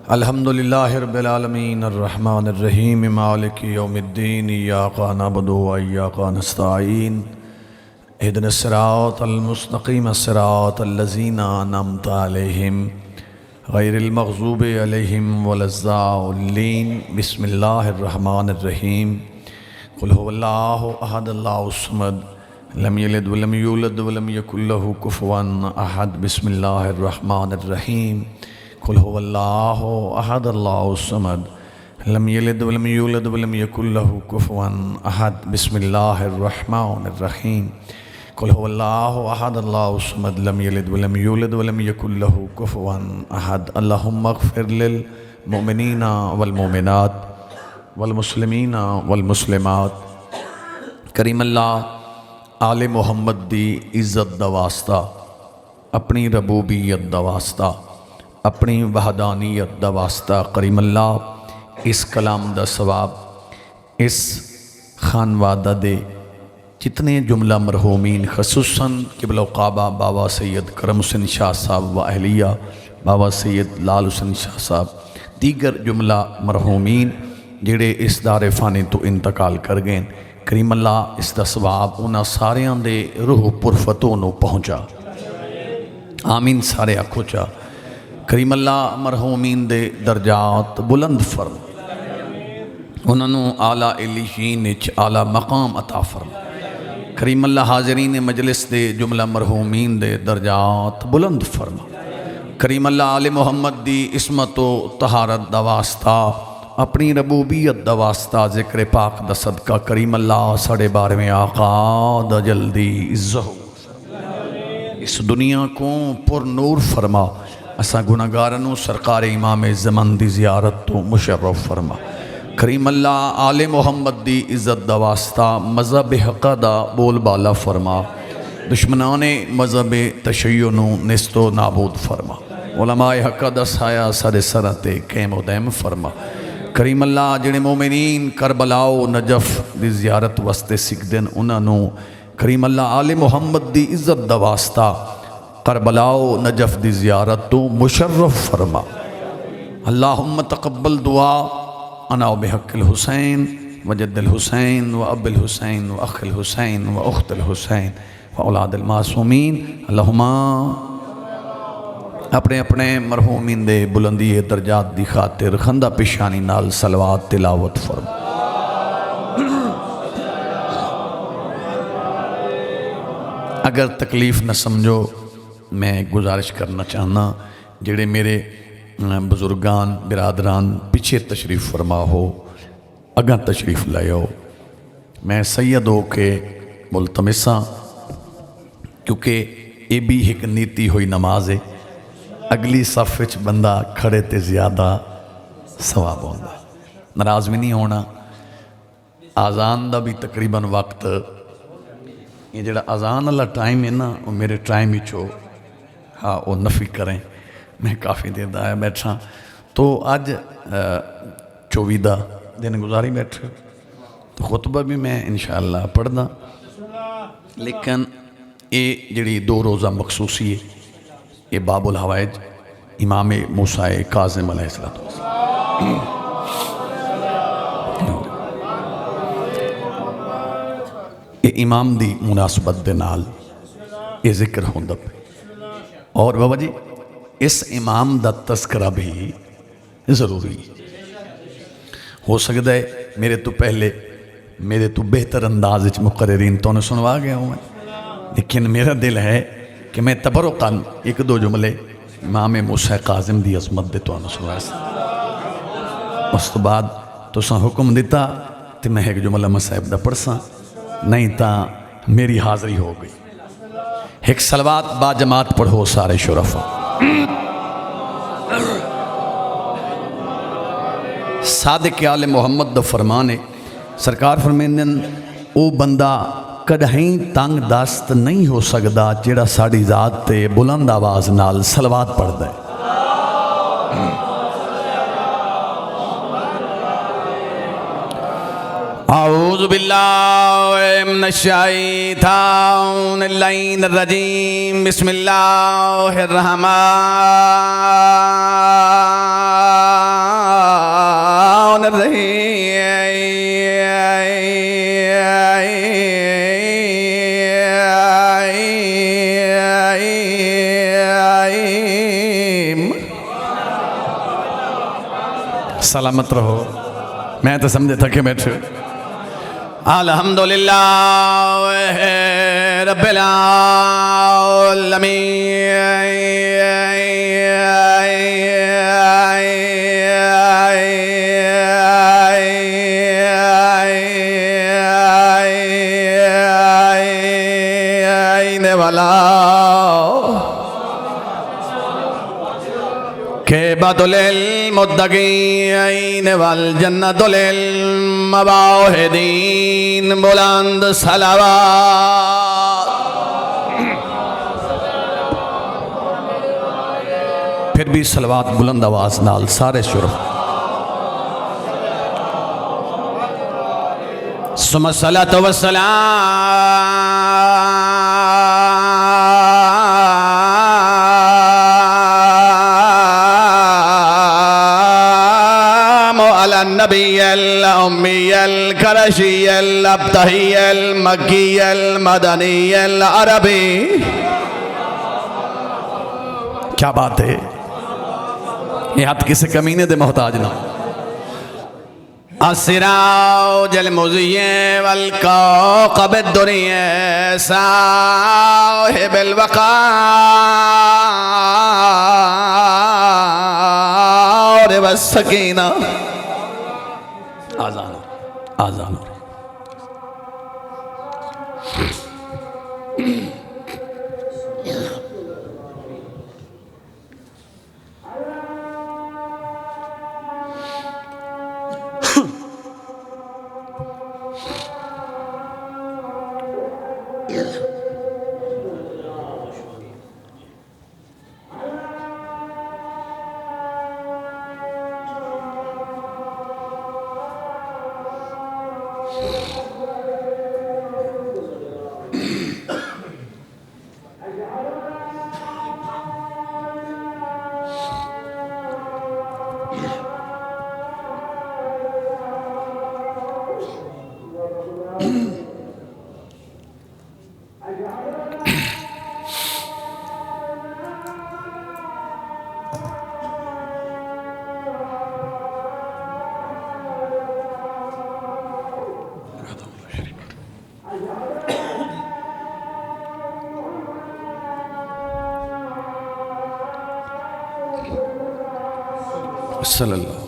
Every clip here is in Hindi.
अल्हम्दुलिल्लाहि रब्बिल आलमीन अर्रहमानिर रहीम मालिकि यौमिद्दीन इय्याका नअबुदु व इय्याका नस्तईन इहदिनस सिरातल मुस्तक़ीम सिरातल लज़ीना अनअमता अलैहिम गैरिल मग़ज़ूबि अलैहिम वलज़्ज़ालिन। बिस्मिल्लाहिर रहमानिर रहीम। क़ुल हुवल्लाहु अहद अल्लाहुस समद लम यलिद वलम यूलद वलम यकुल लहू कुफ़ुवन अहद। बिस्मिल्लाहिर रहमानिर रहीम। क़ुल हुवल्लाहु अहद अल्लाहुस समद लम यलिद वलम यूलद वलम यकुल लहू कुफ़ुवन अहद। बिस्मिल्लाहिर रहमानिर रहीम। क़ुल हुवल्लाहु अहद अल्लाहुस समद लम यलिद वलम यूलद वलम यकुल लहू कुफ़ुवन अहद। अल्लाहुम्मा अग़फ़िर लिल मुमिनीना वल मुमिनात वल मुस्लिमीना वल मुस्लिमात। करीम अल्लाह आले मोहम्मद दी इज़्ज़त दा वास्ता, अपनी रबूबियत दा वास्ता, अपनी वहदानियत दा वास्ता करीम अल्लाह इस कलाम दा सवाब इस खानवादा दे जितने जुमला मरहूमीन खसूसन क़िबला काबा बाबा सैयद करम हुसैन शाह साहब व अहलिया बाबा सैयद लाल हुसैन शाह साहब दीगर जुमला मरहूमीन जिहड़े इस दारे फ़ानी तो इंतकाल कर गए, करीम अल्लाह इसका सवाब उन्हां सारियां दे रूह पुरफतों नूं पहुँचा। आमीन सारे आखो चा। करीम अल्लाह मरहूमीन दे दर्जात बुलंद फरम, उन्होंने आला इल्लीशीन विच आला मकाम अता फरम। करीम अल्लाह हाज़रीन मजलिस दे जुमला मरहूमीन दे दर्जात बुलंद फरमा। करीम अल्लाह आले मोहम्मद दी इस्मत व तहारत दा वास्ता, अपनी रबूबियत दा वास्ता, ज़िक्र पाक दा सदका करीम अल्लाह साढ़े 12वें आका दा जल्दी इज़्ज़त इस दुनिया को पुर नूर फरमा। असा गुनाहगारां सरकार इमाम ज़मान दी ज़ियारत तो मुशर्रफ फरमा। करीम अल्लाह आले मोहम्मद दी इज़्ज़त दा वास्ता मज़हब हक़ा दा बोल बाला फरमा। दुश्मनाने मज़हब तशय्यो नूं निस्तो नाबूद फरमा। उलमाए हक़ा दा साया सारे सरां ते क़ायम व दायम फरमा। करीम अल्लाह जिहड़े मोमिनीन करबलाओ नजफ दी ज़ियारत वास्ते सिकदन उन्होंने करीम अल्लाह आले मोहम्मद दी इज़्ज़त दा वास्ता करबलाओ नजफ दी ज़ियारत तो मुशर्रफ फरमा। अल्लाहुम्मा तक़ब्बल दुआ अना बिहक़्क़िल हुसैन व जद्दिल हुसैन व अबिल हुसैन व अख़िल हुसैन व उख़्तिल हुसैन व औलादिल मासूमीन। अल्लाहुम्मा अपने अपने मरहूमीन दे बुलंदी दर्जात दी खातिर खंदा पिशानी नाल सलवात तिलावत फरमा। अगर तकलीफ़ न समझो मैं गुजारिश करना चाहना जेड़े मेरे बुजुर्गान बिरादरान पिछे तशरीफ़ फरमा हो अगा तशरीफ़ लाओ। मैं सैयद हो के मुल्तमिसा, क्योंकि ये भी एक नीति हुई नमाज है, अगली सफ़ विच बंदा खड़े ते ज़्यादा सवाब होंदा। नाराज़ भी नहीं होना। आज़ान का भी तकरीबन वक्त ये जड़ा अजान वाला टाइम है ना, वो मेरे टाइम हो हाँ वो नफ़ी करें। मैं काफ़ी देर दा आया बैठा तो अज 24 दिन गुजारी बैठे तो खुतबा भी मैं इंशाअल्लाह पढ़दा, लेकिन ये जड़ी 2 रोज़ा मखसूसी है ये बाबुल हवाइज इमाम मूसा काज़िम अलैहिस्सलाम ये इमाम दी मुनासबत दे नाल ये जिक्र होंदा पे। और बाबा जी इस इमाम दा तस्करा भी ज़रूरी हो सकता है। मेरे तो पहले मेरे तो बेहतर अंदाज च मुकर्रिरीन तो उन्हें सुनवा गया हूँ, लेकिन मेरा दिल है कि मैं तबरुकन 1-2 जुमले इमाम मूसा काज़िम दी अज़मत दे तो सुनवा। उस तो बाद तुसां हुक्म दिता तो मैं एक जुमला मसाहिब दा पढ़सा, नहीं तो मेरी हाज़री हो गई। एक सलवात बाजमात पढ़ो सारे शुरफा। सादिक आले मोहम्मद दा फरमान है, सरकार फरमांदे ओ बंदा कदहीं तंग दस्त नहीं हो सकता जेड़ा साड़ी ज़ात ते बुलंद आवाज़ नाल सलवात पढ़दा है। औज़ु बिल्लाहि मिनश शैतानिर रजीम। बिस्मिल्लाहिर रहमानिर सलामत रहो। मैं तो समझे थके बैठे। अल्हम्दुलिल्लाह रब्बिल आमीन वाला के बदुलिल मुत्तकीन वल जन्नतुल मवाहिदीन बुलंद सलावत। फिर भी सलवात बुलंद आवाज नाल सारे शुरू। सुम्मा सलातो व सलाम अला नबिय्यल उम्मिय्यल कुरैशिय्यल अब्तहिय्यल मक्किय्यल मदनिय्यल अरबी। क्या बात है, ये हाथ किसी कमीने दे मोहताज ना। अस्सिराजुल मुज़य्य वल कौकबुद दुनिया साहिबुल वक़ार वस सकीना। आज़ान आज़ान सल्लल्लाहु।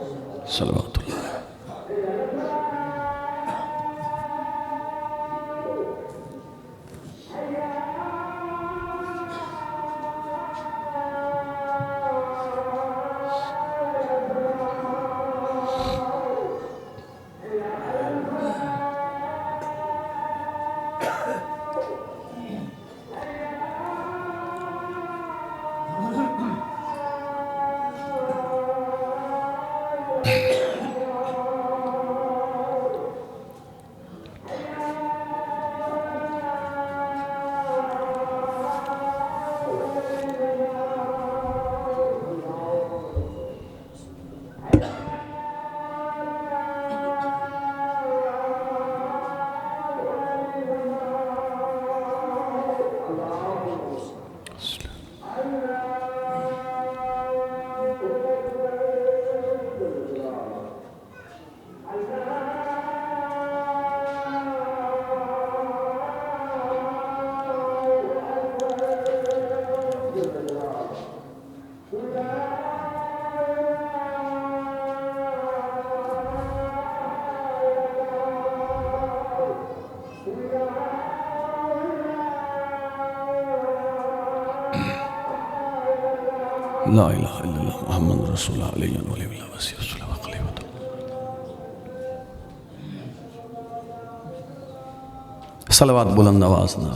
सल्लल्लाहु सल्लल्लाहु। ला इलाहा इल्लल्लाह मुहम्मद रसूलुल्लाह अलैहि वसल्लम। सलवात बुलंद आवाज ना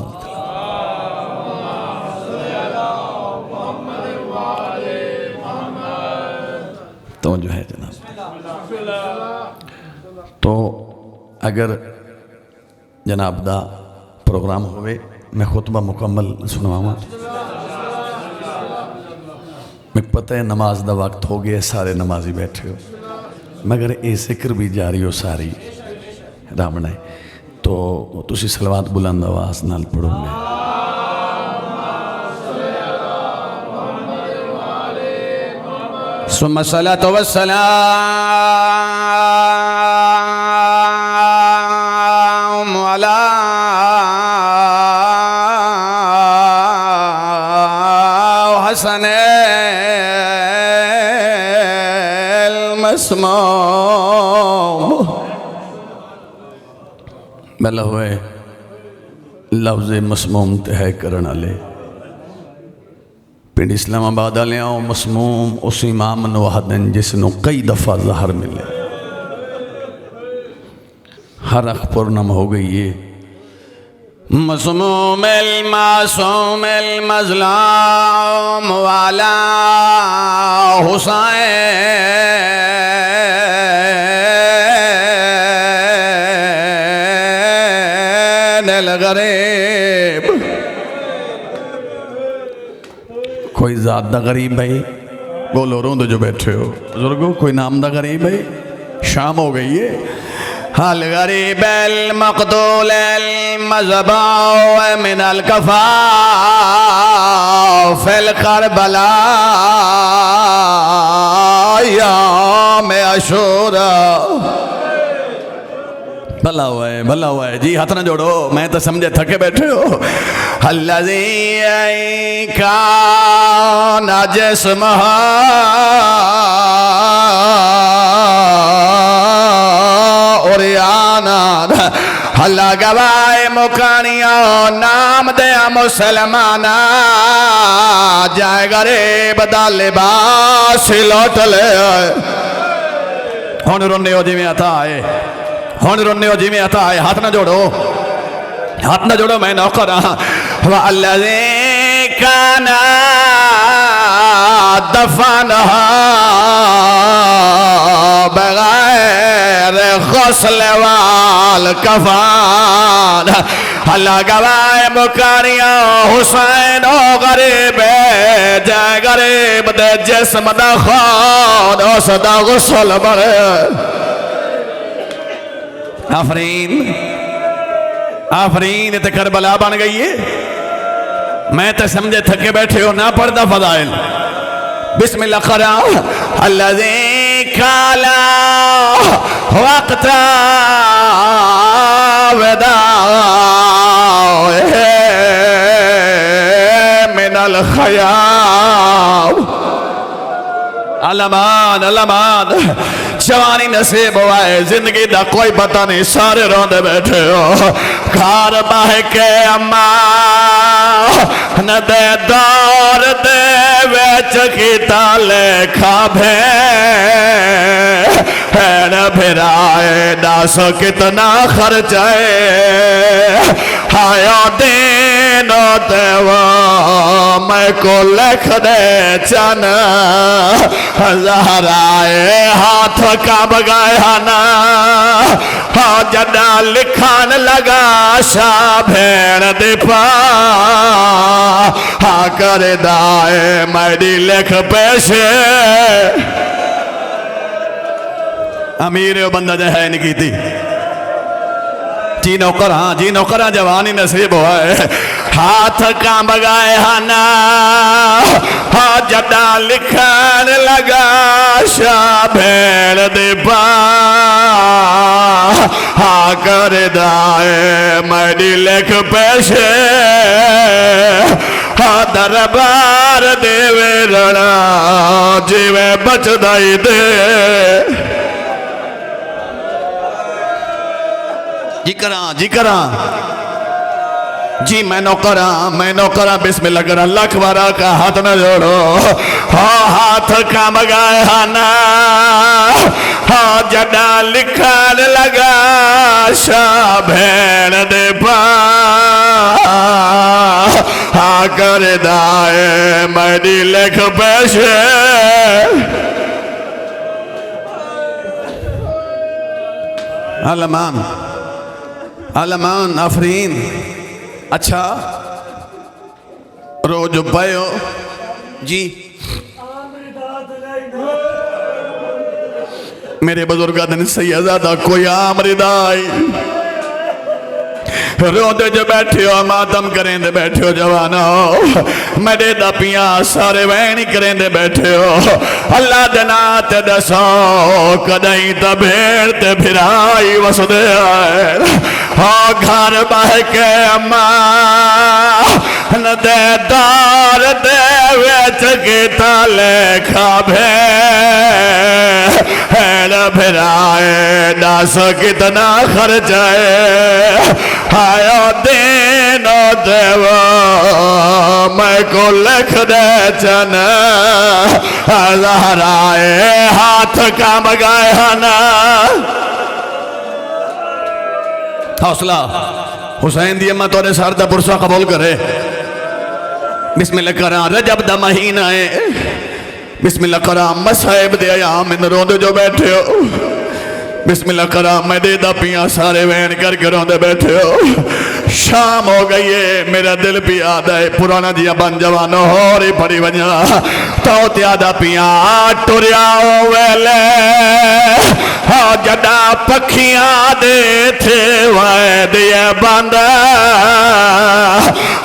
तो जो है जनाब, तो अगर जनाब दा प्रोग्राम होवे मैं खुतबा मुकम्मल सुनवावा। मैं पता है नमाज दा वक्त हो गया, सारे नमाजी बैठे हो, मगर ये जिक्र भी जारी हो सारी रामना है, तो तुसी सलवात बुलंद आवाज नाल पढ़ोगे। सुम्मा सलातो वस्सलाम अला हसनैल मसमूम। मेला हुए लफ्ज़ मसमूम तय करने वाले पिंड इस्लामाबाद वाले आओ। मसमूम उस इमाम नवाहदन जिसनों कई दफ़ा ज़हर मिले, हर अख पुरनम हो गई ये मसमूम मासूम मज़लूम वाला हुसैन गरीब। कोई ज़ात दा गरीब है? बोलो रोंदो जो बैठे हो बुजुर्गो, कोई नाम दा गरीब है? शाम हो गई है। हल गरीब अल मक़दूल अल मज़बू मिनल कफ़ा फिल करबला याम अशूरा। भला हुआ है, भला हुआ है जी, हाथ ना जोड़ो, मैं तो समझे थके बैठे हो। अल्लज़ी काना जिस्मह उरियाना। अल्लाह गवाए मुकानिया नाम दे मुसलमाना, जाए गरीब दा लिबास लौट ले। हुण रोने हो जिवें अता आए, हुण रोने हो जिवें अता आए। हाथ ना जोड़ो, हाथ ना जोड़ो, मैं नौकर हाँ। अल्लज़ी काना दफनहा बगैर ग़स्ल वाल कफ़न। अल्लाह गवाए मुकानिया हुसैन ओ गरीब जाए गरीब दे जिस्म दा खून उस दा गुस्ल बरे। आफरीन आफरीन ते करबला बन गई है। मैं तो समझे थके बैठे हो ना पढ़दा फज़ाइल। बिस्मिल्लाह करा। अल्लज़ी काला वक़्ता वदा मिनल ख़याम। अलमान अलमान जवानी नसीब हुआ है, जिंदगी का कोई पता नहीं, सारे रोंदे बैठे हो। घर बह के अम्मा न दे दौर दे बेच की ताले खाभे न फिराए दस कितना खर्चाए। हाया देनो देवा मैं को लिख दे चन हज़ाराए हाथ का बगाया ना। हाँ जदा लिखान लगा शाह भेड़ दीपा हाँ कर दाए मैडी लिख पैसे। अमीर बंदा जो है नहीं की जी नौकर, हाँ जी नौकर, हाँ जवानी नसीब हुआ है। हाथ का बगाए हना हाँ जदा लिखन लगा शाह भेड़ दीपा हाँ कर दाए मैडी लिख पैसे। हाँ दरबार देवे रणा जीवे बचदाई दे। जी करा जी मैं नौकरा बिस्मिल्लाह करा लख बारा का हाथ न जोड़ो हाँ हाथ काम गए ना हाँ जडा लिखन लगा शाह भेड़ दे पा हाँ कर दाए मेरी लिख पैसे अलमान आफरीन। अच्छा रोज पायो जी मेरे बुजुर्ग दिन सैयदा कोई आमरिदाई रोते जो बैठे हो मातम करें दे बैठे हो जवानो मेरे दपिया सारे वैनी करें दे बैठे हो अल्लाह दे नात दसो कदई तो भेड़ ते फिराई वसदे हाँ घर बह के अम्मा न दे दार दे वेच के ताले खाभे फिराए दस कितना खर्चाए आयो देनो देव मैं को लिख दे चन हराए हाथ काम गए ना हौसला हुसैन दी अम्मा तोरे सर दा पुरसा कबूल करे बिस्मिल्लाह करा रजब दा महीना है बिस्मिल्लाह करा मसाइब दे आयाम इन रोंदे जो बैठे हो बिस्मिल्लाह करा मैं दे दा पिया सारे वैन करके रोंदे बैठे हो शाम हो गई है मेरा दिल भी आदा है पुराना जिया बन जवानो हो रही पड़ी वजा तो त्यादा पिया टुरिया वेले हाँ जडा पखिया दे थे वह दिए बंद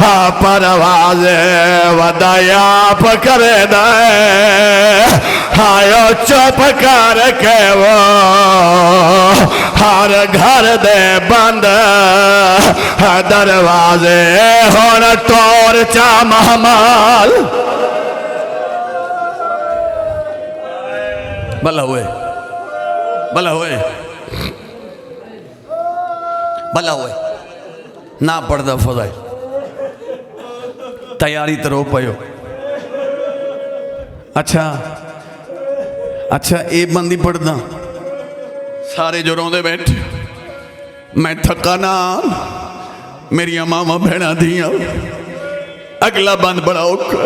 हाँ परवाज वदाया पकड़े दे हायो चुप कर के वो हर घर दे बंद दरवाजे होन तोर चा महमाल भला हुए ना पढ़दा फजाई तैयारी तो रो पायो अच्छा ये बंदी पढ़दा सारे जो रोंदे बैठे मैं थका ना मेरिया मामा भैना दिया अगला बंद बड़ा औखा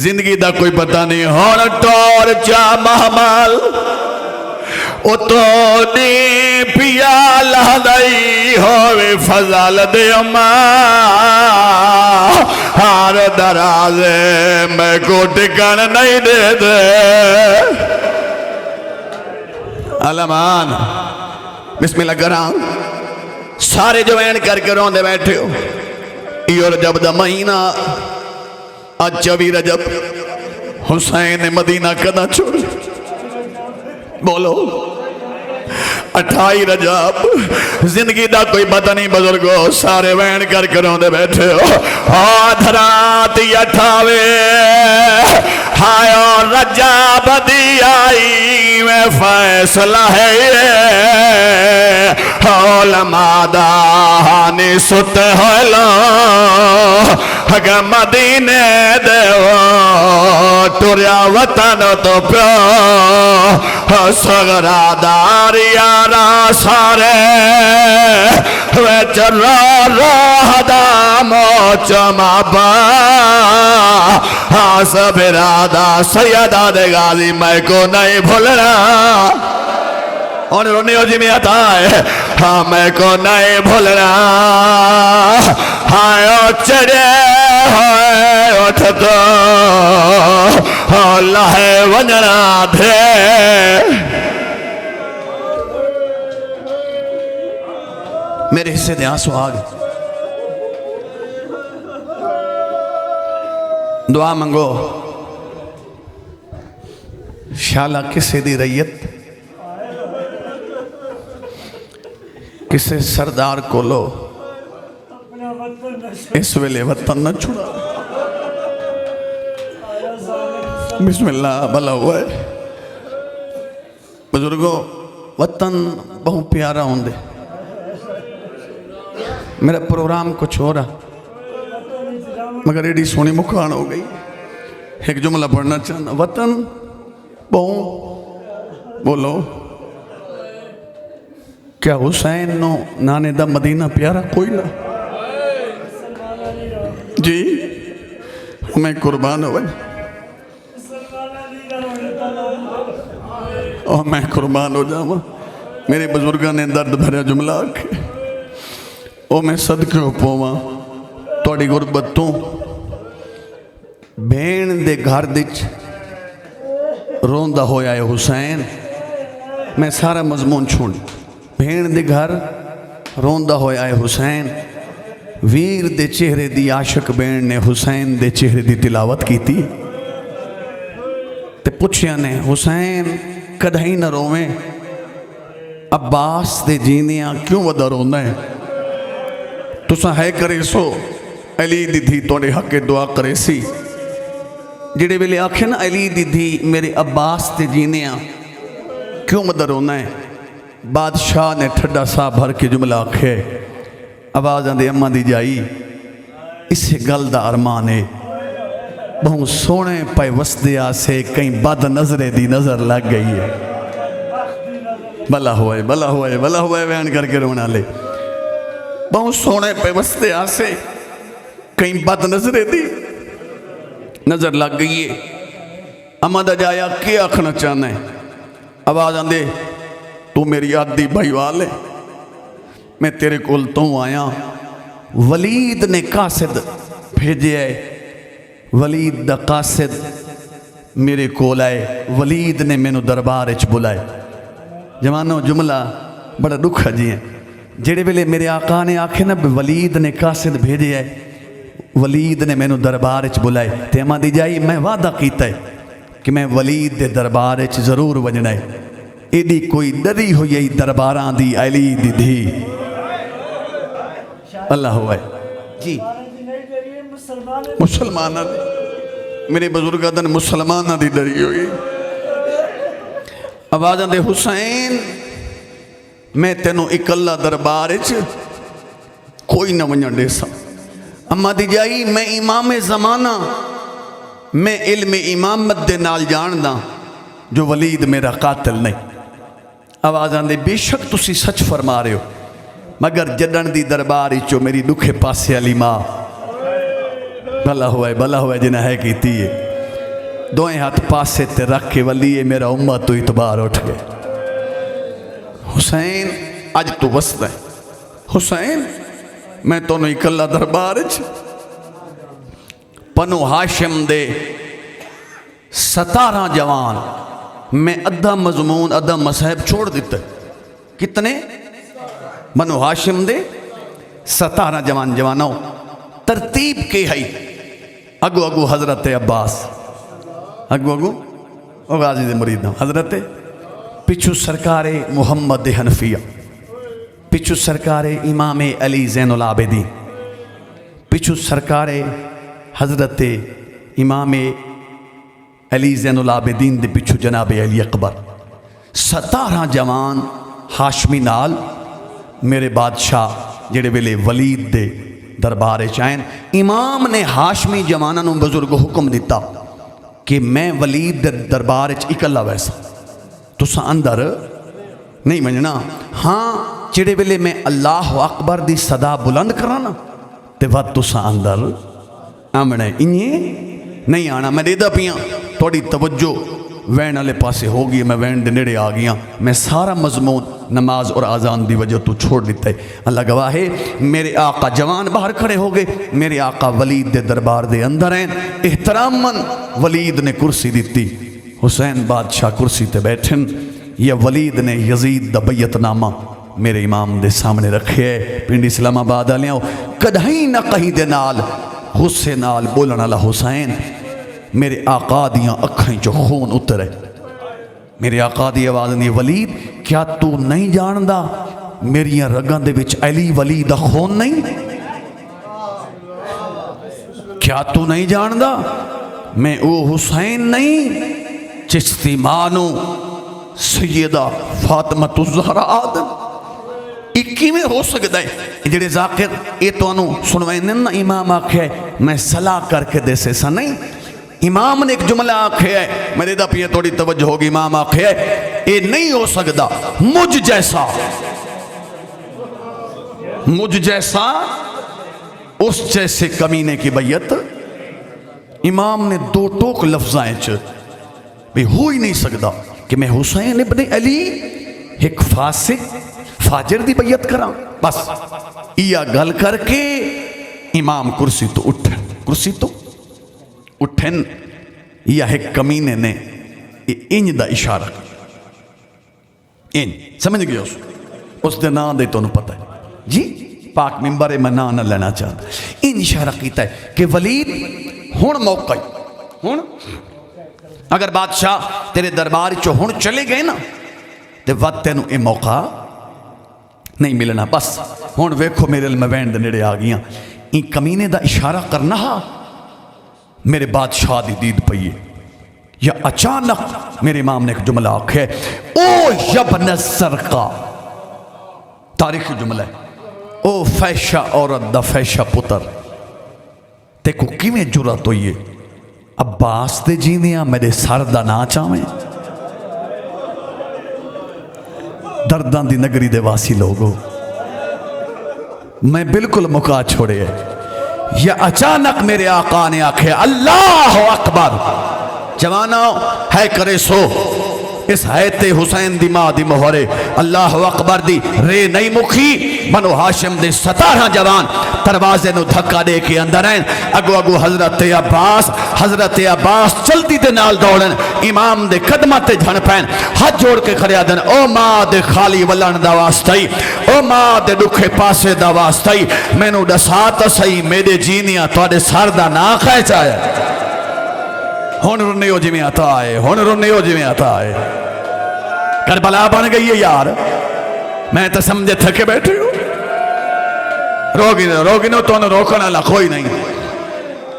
जिंदगी का कोई पता नहीं होना टोर चा महमाल ओ तो नी पिया लहदाई होवे फजाल दे अम्मा हार दराजे मैं को टिकन नहीं दे दे अलमान बिस्मिल्लाह करा सारे जो वैन करके रोंदे बैठे हो यो रजब दा महीना आज 24 रजब हुसैन ने मदीना कदा छोड़ बोलो 28 रजब जिंदगी दा कोई पता नहीं बुजुर्गो सारे वैन करके रोंदे बैठे हो धरात 28 हायो रजब दी आई में फैसला है मादा हानि सुत होलो मदीने देवो टुरिया वतन तो प्यो सगरादार यारा सारे वे चलो रोहदा मोचमा बा हाँ सब इरादा सैयदा दे गाजी मैं को नहीं भूलना और रोने हो जी में आता है हाँ मैं को नहीं भूलना हाँ चढ़े उठ तो अल्लाह वंजना थे मेरे हिस्से दे आंसू आ गए दुआ मंगो शाला किसी दी रैयत किसी सरदार को लो इस वेले वतन न छुड़ा बिस्मिल्लाह भला हुआ बुजुर्गो वतन बहुत प्यारा होंदे मेरा प्रोग्राम कुछ हो रहा, मगर एडी सोहनी मुखान हो गई। एक जुमला पढ़ना चाहना, वतन बहु बोलो, क्या हुसैन नो नाने दा मदीना प्यारा कोई ना जी। मैं कुर्बान हो और मैं कुर्बान हो जावा। मेरे बुजुर्गों ने दर्द भरा जुमला आखे, ओ मैं सदके पवा थोड़ी गुरबत तो भेण दे घर दिच रोंदा होया है हुसैन। मैं सारा मजमून छोड़, भेण दे घर रोंदा होया है हुसैन। वीर दे चेहरे दी आशिक भेण ने हुसैन दे चेहरे दी तिलावत की थी ते पुछया ने, हुसैन कदई न रोवें, अब्बास दे जीनिया क्यों वदा रोंदा है? तुसा है करे सो अली दी धी तोड़े हके दुआ करे सी। जिहड़े वेले आखे ना अली दी धी मेरे अब्बास दे जीनिया क्यों वदा रोना है, बादशाह ने ठड्डा सा भर के जुमला आखे, आवाज़ आंदी अम्मा दी जाई इस गल दा अरमान है, बहु सोने पे वसदे आसे कई बद नजरे दी नजर लग गई है। भला हुआ भला हुआ भला हुआ बयान करके रोना ले, बहु सोने पे वसदे आसे कई बद नजरे दी नजर लग गई है। अम्मा दा जाया क्या आखना चाहना है? आवाज़ आंदे तू मेरी आदि भाईवाल है, मैं तेरे कोल तो आया। वलीद ने कासिद भेजे है, वलीद दा कासिद मेरे कोल आए, वलीद ने मैनू दरबार च बुलाए। जवानो जुमला बड़ा दुखा जी है। जेड़े वेले मेरे आका ने आखे ना वलीद ने कासिद भेजे है, वलीद ने मैनू दरबार च बुलाए, ते अम्मा दी जाई मैं वादा कीता है कि मैं वलीद दे दरबार च जरूर वजना है। एडी कोई डरी हुई दरबारां दी अली दी धी। अल्लाह हुआ जी मुसलमान मेरे बुजुर्ग दिन मुसलमान दी डरी हुई। आवाज़ आंदे हुसैन मैं तेनों इकल्ला दरबार च कोई ना वजन देसा। अम्मा दी जाई मैं इमाम ज़माना, मैं इल्म इमामत दे नाल जानदा जो वलीद मेरा कातिल नहीं। आवाज़ आंदे बेशक तुसी सच फरमा रहे हो, मगर जडन दी दरबार चो मेरी दुखे पासे वाली माँ भला हुआ जिन्हें है कीती है। दोए हाथ पासे ते रख के वली मेरा उम्मत तो इतबार उठ गए। हुसैन अज तू वसदा है, हुसैन मैं तो इकल्ला दरबार च बनो हाशिम दे 17 जवान, मैं अद्धा मजमून अद्धा मसहब छोड़ दिता। कितने? बनो हाशिम दे 17 जवान। जवानों तरतीब के है, अगो अगो हजरत अब्बास, अगो अगो गाजी दे मुरीद हजरत, पिछू सरकारे मुहम्मद हनफिया, पिछू सरकारे इमाम अली ज़ैनुल आबिदीन, पिछू सरकारे हजरत इमाम अली ज़ैनुल आबिदीन दे पिछू जनाब अली अकबर। 17 जवान हाशमी नाल मेरे बादशाह जेड़े वेले वलीद दे दरबार चायन। इमाम ने हाशमी जवाना नूं बुजुर्ग हुक्म दिता कि मैं वलीद दे दरबार च इकल्ला वैसा, तुसा अंदर नहीं मनना। हाँ जेड़े वेले मैं अल्लाह अकबर दी सदा बुलंद करा ना ते वद तुसा अंदर आमना, इं नहीं आना। मैं देदा पिया थोड़ी तवज्जो वैन वाले पासे हो गई, मैं वैन दे नेड़े आ गया। मैं सारा मजमून नमाज और आज़ान की वजह तो छोड़ दिता है। अल्लाह गवाह है मेरे आका जवान बाहर खड़े हो गए, मेरे आका वलीद दे दरबार दे अंदर हैं। एहतरामन वलीद ने कुर्सी दी, हुसैन बादशाह कुर्सी ते बैठन। या वलीद ने यजीद दा बैयतनामा मेरे इमाम दे सामने रखे है। पिंड इस्लामाबाद वालियों कदई ना कहीं दे नाल गुस्से नाल बोलने वाला हुसैन, मेरे आका दियाँ अखां चो खून उतरे। मेरे आका दी आवाज़ नहीं, वलीद क्या तू नहीं जानदा मेरिया रगां दे विच अली वली दा खून नहीं? क्या तू नहीं जानदा मैं वो हुसैन नहीं चिश्ती मानू सैयदा फातिमा ज़हरा आदम किवें हो सकता है? जेड़े जाकिर ये तुहानू सुनवाइंदे ना, इमाम आखे मैं सलाह करके देसे सा नहीं, इमाम ने एक जुमला आखे है, मेरे दा पिया थोड़ी तवज्जो होगी, इमाम आखे है ये नहीं हो सकता मुझ जैसा उस जैसे कमीने की बैयत। इमाम ने दो टोक लफ्जां च भी हो ही नहीं सकता कि मैं हुसैन इब्ने अली एक फासिक फाजिर दी बैयत करा। बस या गल करके इमाम कुर्सी तो उठन या एक कमीने ने इंज दा इशारा इंज समझ गए उस दे नाम दे तुहानू पता है जी, पाक मिंबर मैं ना न लेना चाहता। इन इशारा किया है कि वलीद हुण मौका ही, हुण अगर बादशाह तेरे दरबार चो हुण चले गए ना तो वत तेनू ये मौका नहीं मिलना। बस हुण वेखो मेरे मवैन दे नेड़े आ गई, इन कमीने दा इशारा करना हा मेरे बादशाह दी दीद पई है। या अचानक मेरे इमाम ने एक जुमला आखे, ओ यब्न सरका, तारीखी जुमला है, ओ फैशा औरत दा फैशा पुत्र, तेको किवें जुरत होई है अब्बास दे जींदियां मेरे सर दा ना चावें। दर्दां दी नगरी दे वासी लोगो, मैं बिल्कुल मुका छोड़े है। या अचानक मेरे आका ने आखे अल्लाह अकबर, जवाना है करे सो इस हैते हुसैन दी मां दी मोहरे अल्लाह अकबर दी रे नहीं मुखी। बनो हाशिम दे 17 जवान दरवाजे नु धक्का दे के अंदर आए। अगो अगो हजरत अब्बास चलती दे नाल दौड़न, इमाम दे कदमां ते झण पैन, हाथ जोड़ के खड़े आदन, ओ मां दे खाली वलन दा वास्ता ही, ओ मां दे दुखे पासे दा वास्ता ही, मैनू दसा तो सही मेरे जीनिया तुहाडे सर दा ना खैचाया। हुण रुन्ने हो जिवें आता है, हुण रुन्ने हो जिवें आता है। करबला बन गई है यार, मैं तो समझे थके बैठे हो। रोगी नो तो रोकने वाला कोई नहीं।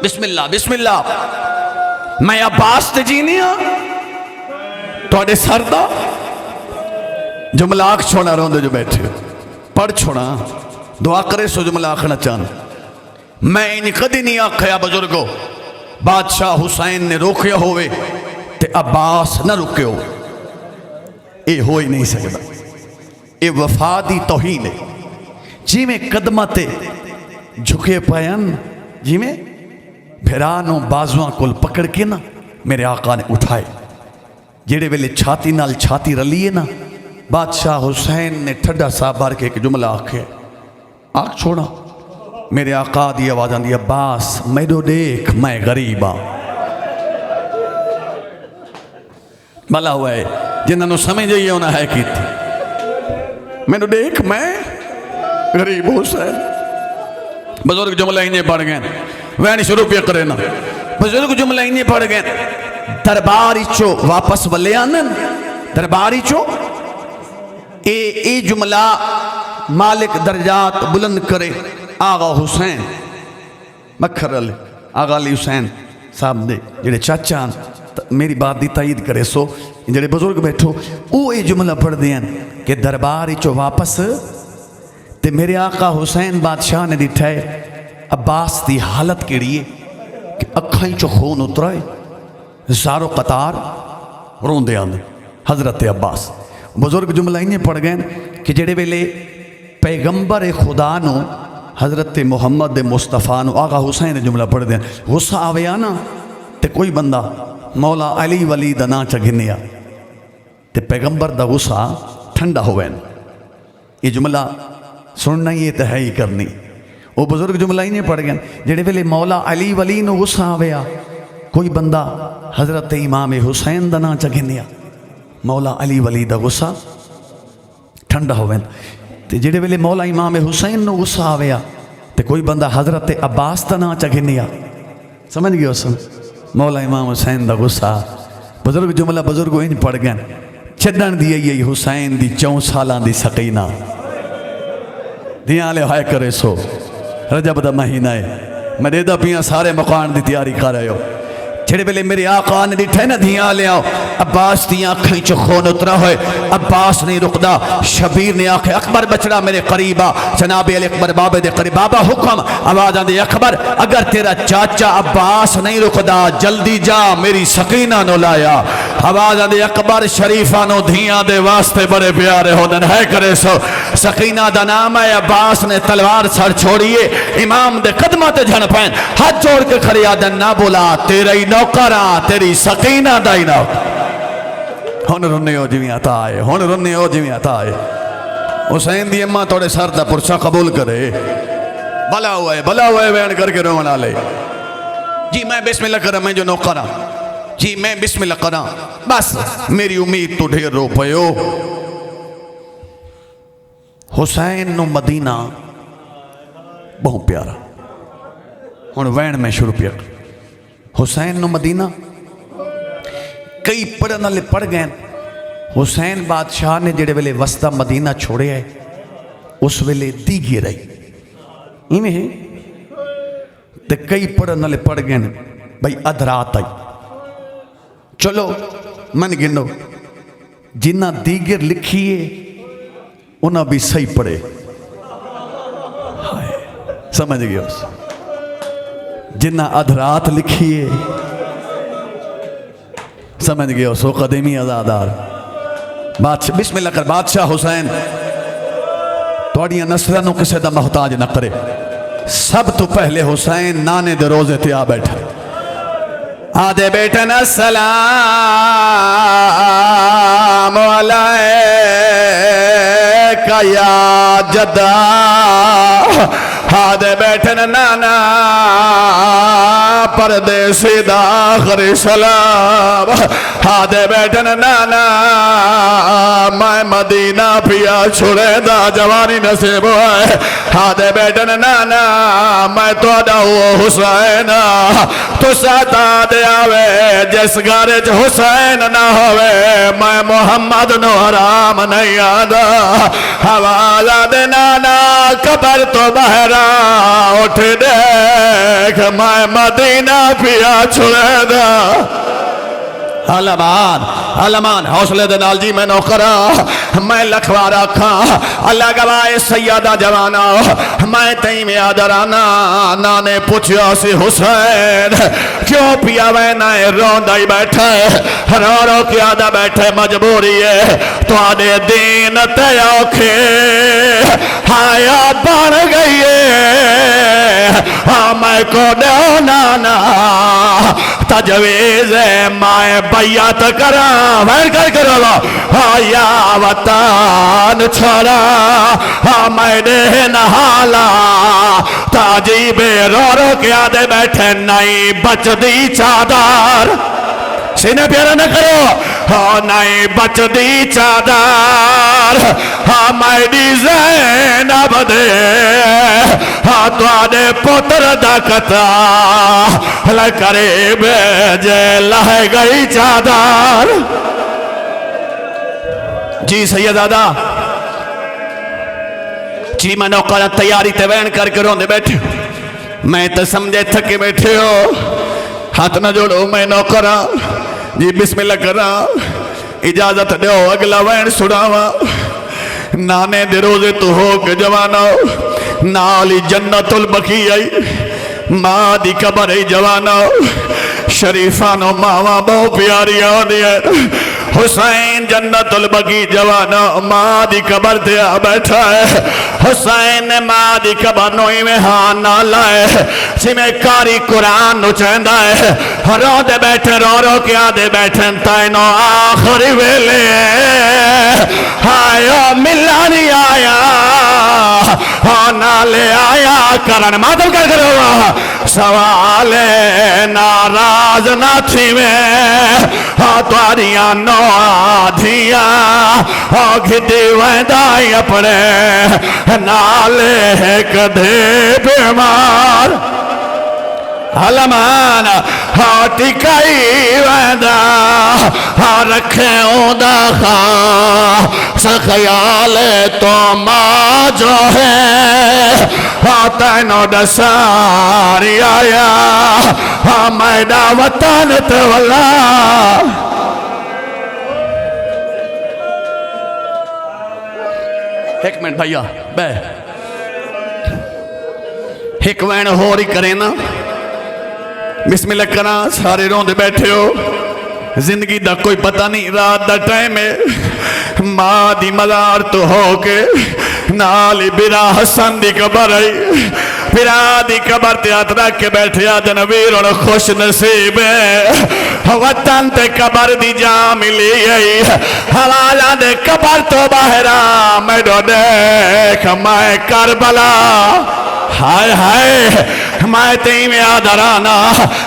बिस्मिल्लाह बिस्मिल्लाह, मैं अब्बास ते जीनी हाँ तुहाडे सर दा जुमला आख छोड़ा, रोंदे जो बैठे हो पढ़ छोड़ा, दुआ करे सो जुमला आखना चाहना। मैं इन कदी नहीं आखया बुजुर्गो बादशाह हुसैन ने रोकया होवे ते अब्बास न रुके हो, ये हो ही नहीं सकता। ये वफा दी तौहीन है। जिमें कदमां ते झुके पयन, जिमें फिरानो बाजुआं कोल पकड़ के ना मेरे आका ने उठाए। जेड़े वेले छाती नाल छाती रली है ना, बादशाह हुसैन ने ठड्डा सा भर के एक जुमला आखे, आख छोड़ा। मेरे आका दी आवाज आंदी, अब्बास मैनू देख मैं गरीब हाँ। भला हुआ है जिन्होंने समझ आई उन्हें है की, मैनू देख मैं गरीब हुसैन। बुजुर्ग जुमला इन्हें पढ़ गए, वह नहीं शुरू पे करे ना, बुजुर्ग जुमला इन्हें पढ़ गए। दरबार चो वापस वले आनन, दरबार चो ए जुमला मालिक दर्जात बुलंद करे आगा हुसैन मखर अली, आगा अली हुसैन साहब दे जेड़े चाचा मेरी बात की तायद करे सो, जेड़े बुजुर्ग बैठो वो ये जुमला पढ़ते हैं कि दरबार चो वापस ते मेरे आका हुसैन बादशाह ने दिठा है अब्बास की हालत केड़ी है कि अखां चो खून उतरा है, ज़ारो कतार रोंदे आंदे हजरत अब्बास। बुजुर्ग जुमला इन्हें पढ़ गए कि जेड़े वेले पैगंबर खुदा नो हजरत मुहम्मद मुस्तफा नो आगा हुसैन ने जुमला पढ़ दें, गुस्सा आवे ना ते कोई बंदा मौला अली वली दा ना च गिनिया ते पैगंबर दा गुस्सा ठंडा होवे। ये जुमला सुनना ही तो है ही करनी। वो बुजुर्ग जुमला ही नहीं पढ़ गए जेड़े वेले मौला अली वली नो गुस्सा आवे, कोई बंदा हजरत इमाम हुसैन दा ना च गिनिया, मौला अली वली दा गुस्सा ठंडा होवे। ते जेड़े वेले मौला इमाम हुसैन नो गुस्सा आवे ते कोई बंदा हजरत अब्बास दा ना च गिनिया, समझ गए उस मौला इमाम हुसैन दा गुस्सा। बुजुर्ग जुमला बुजुर्ग इन पढ़ गए, छड़न दी आई हुसैन दी 4 साल दी सकीना दियां ले हाय करे सो रजब दा महीना है, मैं देदा पिया सारे मकान दी तैयारी कर रहे हो। जेड़े वेले मेरे आका ने दिठे ना धियां ले आओ, अब्बास दी अखां च खून उतरा होए, अब्बास नहीं रुकदा। शबीर ने आखे अकबर बचड़ा मेरे करीब आ, जनाब अली अकबर बाबे दे करीब, बाबा हुक्म, आवाज आंदी अकबर अगर तेरा चाचा अब्बास नहीं रुकदा जल्दी जा मेरी सकीना नो लाया। आवाज आंदी अकबर शरीफा नो धियां दे वास्ते बड़े प्यारे होदन है करे सो। सकीना दा नाम है। अब्बास ने तलवार सर छोड़िए इमाम दे कदमां ते झण पैन, हाथ जोड़ के खड़े आदन ना बोला तेरा ही नौकर आ, तेरी सकीना दा ही नौकर। हुण रुन्ने हो जिवें अता आए, हुण रुन्ने हो जिवें अता आए। हुसैन दी अम्मा थोड़े सर दा पुरसा कबूल करे। भला हुआ है वैन करके रोवन वाले। जी मैं बिस्मिल्लाह करा, मैं जो नौकर हाँ जी, मैं बिस्मिल्लाह करा, बस मेरी उम्मीद तो ढेर रो पयो। हुसैन नो मदीना बहुत प्यारा। हुण वैन में शुरू पिया। हुसैन नो मदीना कई पढ़न वाले पढ़ गए। हुसैन बादशाह ने जेड़े वेले वसदा मदीना छोड़िया है उस वेले दीगी रही इवें है। ते कई पढ़न वाले पढ़ गए भाई अधरात आई। चलो मन गिनो जिन्ना दीगर लिखिए उन्हें भी सही पढ़े। हाय समझ गए। जिन्ना अधरात लिखिए समझ गए सो कदमी आजादार बादशाह। बिस्मिल्लाह कर बादशाह हुसैन थोड़िया नस्लों को किसी का मोहताज न करे। सब तो पहले हुसैन नाने दे रोजे ते आ बैठा। आदे बेटे न सलाम अलैका या जद्दा। आदे बेटे न नाना परदेसी दाखरी सलाम। आदे बेटे न नाना मैं मदीना पिया छुड़े दा जवानी नसीब है। आदे बेटे न नाना मैं तो हुसैन तो साता दे आवे जिस घर च हुसैन ना होवे मैं मोहम्मद नो हराम नहीं आदा। हवाला दे नाना कबर तो बहरा उठ देख मैं मदीना पिया छुड़े दा। अलमान अलमान हौसले दे नाल जी मैं नौकरा मैं लखवार आखा अल्लाह गवाए सैयदा जवाना मैं तई में आदराना। नाने पूछा सी हुसैन क्यों पिया वै ना रोंदा ही बैठा रो रो के आदा बैठे मजबूरी है तुहाडे दीन ते औखे हाया बन गई है। हाँ मैं को दो नाना तजवीज़ मैं बैयत करा वैन कर करो या वतन छोड़ा। हाँ मैंने नहाला ताजी बेरो रो के आदे बैठे नहीं बचदी चादर। सीने प्यारा न करो हाँ नहीं बचदी चादर। हाँ मैडी ज़ैनब दे हाँ तुहाडे पुत्र दा कता करे बेजे लह गई चादर। जी सैयदादा जी मैं नौकर तैयारी ते वैन करके रोंदे बैठे। मैं तो समझे थके बैठे हो हाथ न जोड़ो मैं नौकर जी बिस्मिल्लाह करा इजाजत दो अगला वैन सुनावा। नाने दे रोजे तो हो के जवाना नाली जन्नतुल बकी आई मां दी कबर आई जवाना। शरीफा नो मावा बहुत प्यारी होती है। हुसैन जन्नतुल बकी जवाना मां दी कबर ते आ बैठा है। हुसैन ने मां दी कबर नो इवें हां ना लाए जिवें कारी कुरान नु चाहंदा है। रो दे बैठे रो रो के आदे बैठे तैनो आखिरी वेले हायो मिला नहीं आया हाँ नाले आया करन मातम कर करो सवाल नाराज ना थी में हाँ तुआरिया नो आधिया हाँ घिदी वैदाई अपने नाले कदे बीमार। हलमान हाँ टिकाई वैदा हाँ रखे ओदा खा सख्याल तो माँ जो है हाँ तैनो दसारी आया मैडा वतन ते वल्ला। एक मिनट भैया बे एक वैन होर ही करे ना बिस्मिल्लाह करा। सारे रोंदे बैठे हो, जिंदगी दा कोई पता नहीं। रात दा टाइम है, मां दी मज़ार तो हो के नाल ही बिरा हसन दी कबर आई। बिरा दी कबर ते हाथ रख के बैठे आदन वीर और खुश नसीब है वतन ते कबर दी जा मिली आई। हवाला दे कबर तो बाहरा मैडो देख मैं करबला। हाय हाय मैं तेई में आदराना।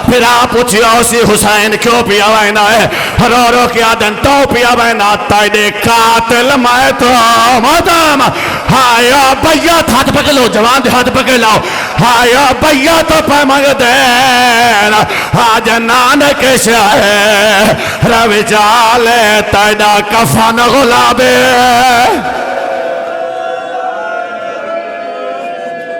फिर आप पूछिया उसी हुसैन क्यों पिया वैना है, रो रो के आदन तो पिया वैना ताइदे कातिल मैं तो मदम। हाय भैया हाथ पकड़ लो, जवान दे हाथ पकड़ लो। हाय भैया तो पे मंग दे आज नानक शाह रवि चाले ताइदा कफन गुलाबे।